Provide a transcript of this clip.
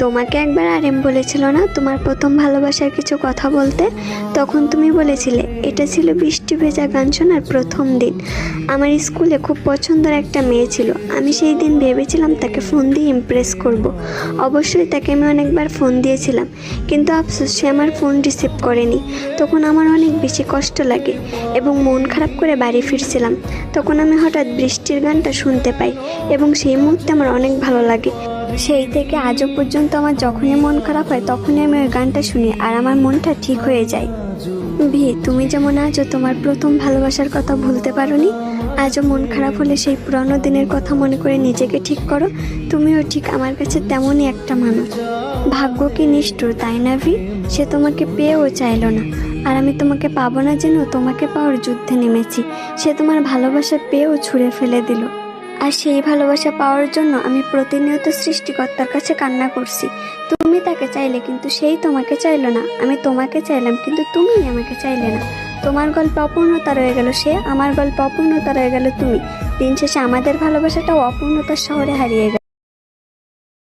তোমাকে একবার আরেম বলেছিল না তোমার প্রথম ভালোবাসার কিছু কথা বলতে? তখন তুমি বলেছিলে এটা ছিল বৃষ্টি ভেজা গান শোনার প্রথম দিন। আমার স্কুলে খুব পছন্দের একটা মেয়ে ছিল, আমি সেই দিন ভেবেছিলাম তাকে ফোন দিয়ে ইমপ্রেস করব। অবশ্যই তাকে আমি অনেকবার ফোন দিয়েছিলাম, কিন্তু আফসোস সে আমার ফোন রিসিভ করেনি। তখন আমার অনেক বেশি কষ্ট লাগে এবং মন খারাপ করে বাড়ি ফিরছিলাম। তখন আমি হঠাৎ বৃষ্টির গানটা শুনতে পাই এবং সেই মুহূর্তে আমার অনেক ভালো লাগে। সেই থেকে আজও পর্যন্ত আমার যখনই মন খারাপ হয় তখনই আমি ওই গানটা শুনি আর আমার মনটা ঠিক হয়ে যায়। তুমি যেমন আজও তোমার প্রথম ভালোবাসার কথা ভুলতে পারোনি, আজও মন খারাপ হলে সেই পুরানো দিনের কথা মনে করে নিজেকে ঠিক করো। তুমিও ঠিক আমার কাছে তেমনই একটা মানুষ। ভাগ্য কি নিষ্ঠুর, তাই না সে তোমাকে পেয়েও চাইলো না, আর আমি তোমাকে পাবো না জেনেও তোমাকে পাওয়ার যুদ্ধে নেমেছি। সে তোমার ভালোবাসা পেয়েও ছুঁড়ে ফেলে দিল, আর সেই ভালোবাসা পাওয়ার জন্য আমি প্রতিনিয়ত সৃষ্টিকর্তার কাছে কান্না করছি। তুমি তাকে চাইলে কিন্তু সেই তোমাকে চাইলো না, আমি তোমাকে চাইলাম কিন্তু তুমি আমাকে চাইলে না। তোমার গল্পে অপূর্ণতা রয়ে গেল সে, আমার গল্পে অপূর্ণতা রয়ে গেল তুমি। দিন শেষে আমাদের ভালোবাসাটাও অপূর্ণতার শহরে হারিয়ে গেল।